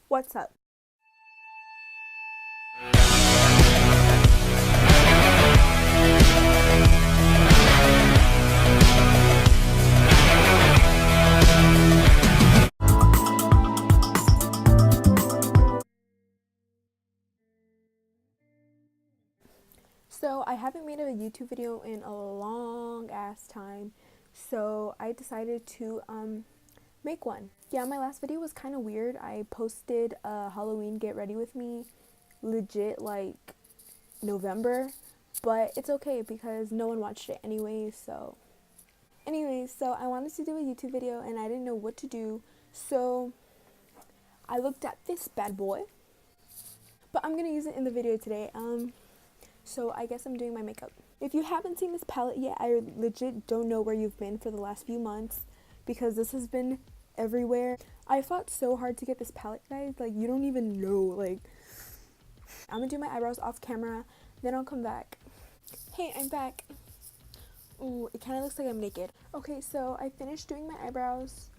What's up? So I haven't made a YouTube video in a long ass time, so I decided to make one. Yeah, my last video was kind of weird. I posted a Halloween get ready with me legit like November, but it's okay because no one watched it anyways. So I wanted to do a YouTube video and I didn't know what to do, so I looked at this bad boy, but I'm gonna use it in the video today. So I guess I'm doing my makeup. If you haven't seen this palette yet, I legit don't know where you've been for the last few months because this has been everywhere. I fought so hard to get this palette, guys. Like, you don't even know. Like, I'm gonna do my eyebrows off camera, then I'll come back. Hey, I'm back. Ooh, it kind of looks like I'm naked. Okay, so I finished doing my eyebrows.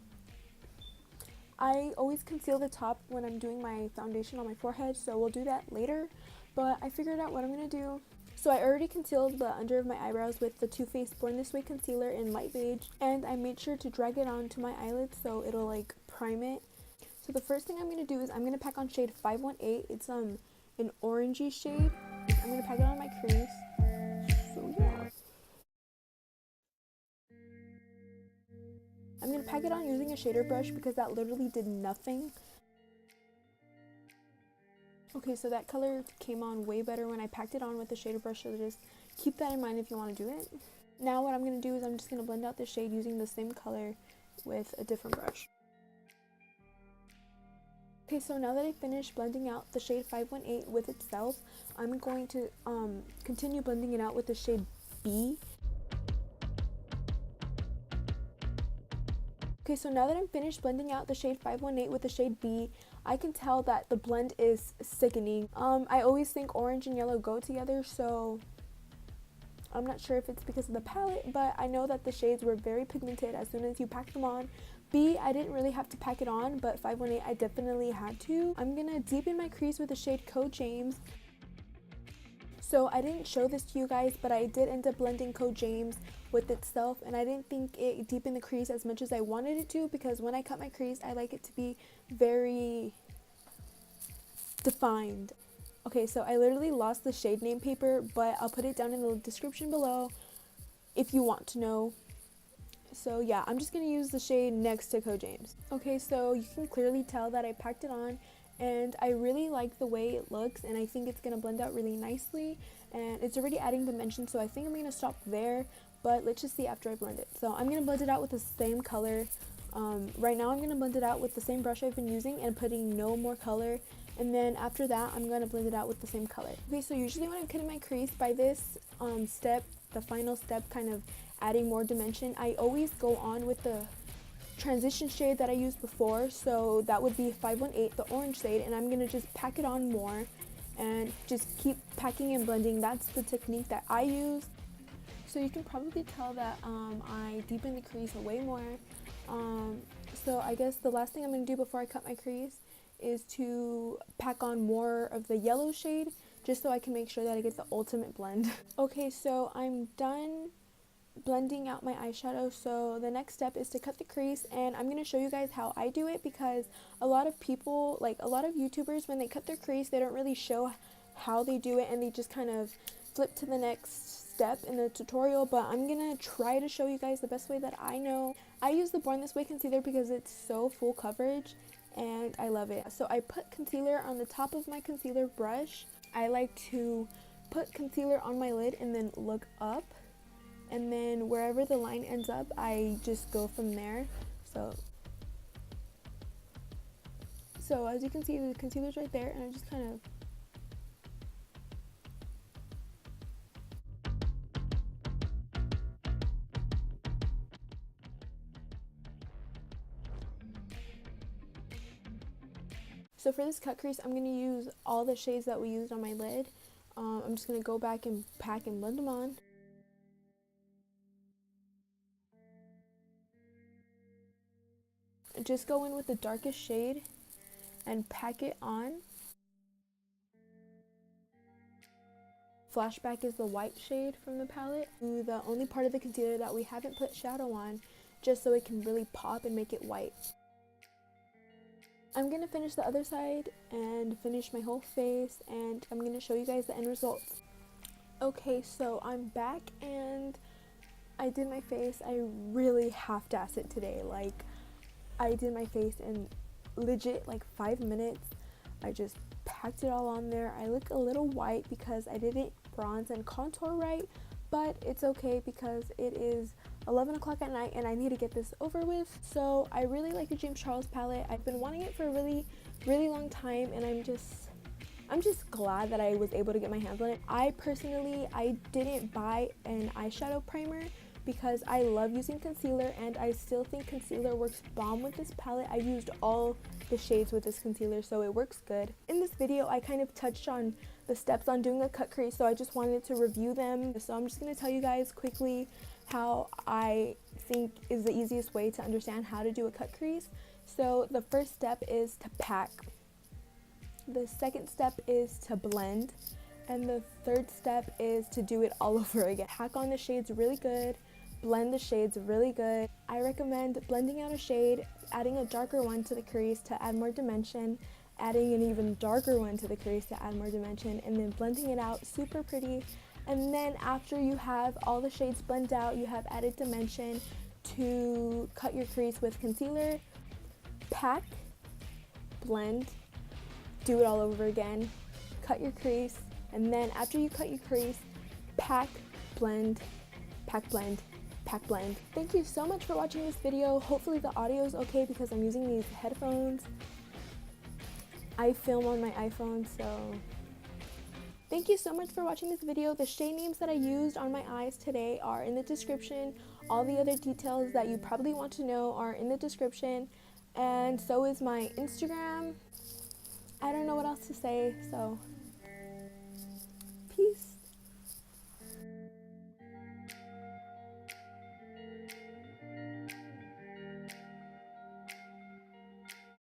I always conceal the top when I'm doing my foundation on my forehead, so we'll do that later. But I figured out what I'm going to do. So I already concealed the under of my eyebrows with the Too Faced Born This Way concealer in light beige. And I made sure to drag it onto my eyelids so it'll like prime it. So the first thing I'm going to do is I'm going to pack on shade 518. It's an orangey shade. I'm going to pack it on my crease. So yeah. I'm going to pack it on using a shader brush because that literally did nothing. Okay, so that color came on way better when I packed it on with the shader brush, so just keep that in mind if you want to do it. Now what I'm going to do is I'm just going to blend out the shade using the same color with a different brush. Okay, so now that I finished blending out the shade 518 with itself, I'm going to continue blending it out with the shade B. Okay, so now that I'm finished blending out the shade 518 with the shade B, I can tell that the blend is sickening. I always think orange and yellow go together, so I'm not sure if it's because of the palette, but I know that the shades were very pigmented as soon as you pack them on. B, I didn't really have to pack it on, but 518 I definitely had to. I'm gonna deepen my crease with the shade Code James. So I didn't show this to you guys, but I did end up blending Code James with itself, and I didn't think it deepened the crease as much as I wanted it to, because when I cut my crease, I like it to be very defined. Okay, so I literally lost the shade name paper, but I'll put it down in the description below if you want to know. So yeah, I'm just going to use the shade next to Code James. Okay, so you can clearly tell that I packed it on, and I really like the way it looks, and I think it's going to blend out really nicely, and it's already adding dimension, so I think I'm going to stop there, but let's just see after I blend it. So I'm going to blend it out with the same color. Right now I'm going to blend it out with the same brush I've been using and putting no more color, and then after that I'm going to blend it out with the same color. Okay, so usually when I'm cutting my crease, by this step, the final step, kind of adding more dimension, I always go on with the transition shade that I used before, so that would be 518, the orange shade, and I'm going to just pack it on more and just keep packing and blending. That's the technique that I use. So you can probably tell that I deepen the crease way more. So I guess the last thing I'm going to do before I cut my crease is to pack on more of the yellow shade, just so I can make sure that I get the ultimate blend. Okay, so I'm done blending out my eyeshadow, so the next step is to cut the crease, and I'm going to show you guys how I do it, because a lot of people, like a lot of YouTubers, when they cut their crease, they don't really show how they do it, and they just kind of flip to the next step in the tutorial. But I'm gonna try to show you guys the best way that I know. I use the Born This Way concealer because it's so full coverage and I love it. So I put concealer on the top of my concealer brush. I like to put concealer on my lid and then look up, and then wherever the line ends up, I just go from there. So as you can see, the concealer's right there, and I just kind of So for this cut crease, I'm going to use all the shades that we used on my lid. I'm just going to go back and pack and blend them on. Just go in with the darkest shade and pack it on. Flashback is the white shade from the palette. The only part of the concealer that we haven't put shadow on, just so it can really pop and make it white. I'm going to finish the other side and finish my whole face, and I'm going to show you guys the end results. Okay, so I'm back and I did my face. I really half-assed it today. Like, I did my face in legit like 5 minutes. I just packed it all on there. I look a little white because I didn't bronze and contour right, but it's okay because it is 11 o'clock at night and I need to get this over with. So I really like the James Charles palette. I've been wanting it for a really long time, and I'm just glad that I was able to get my hands on it. I didn't buy an eyeshadow primer because I love using concealer, and I still think concealer works bomb with this palette. I used all the shades with this concealer, so it works good. In this video, I kind of touched on the steps on doing a cut crease, so I just wanted to review them. So I'm just going to tell you guys quickly how I think is the easiest way to understand how to do a cut crease. So the first step is to pack. The second step is to blend. And the third step is to do it all over again. Pack on the shades really good. Blend the shades really good. I recommend blending out a shade, adding a darker one to the crease to add more dimension, adding an even darker one to the crease to add more dimension, and then blending it out super pretty. And then after you have all the shades blended out, you have added dimension to cut your crease with concealer. Pack, blend, do it all over again, cut your crease, and then after you cut your crease, pack, blend, pack, blend, pack, blend. Thank you so much for watching this video. Hopefully the audio is okay because I'm using these headphones. I film on my iPhone, so thank you so much for watching this video. The shade names that I used on my eyes today are in the description. All the other details that you probably want to know are in the description, and so is my Instagram. I don't know what else to say, so peace.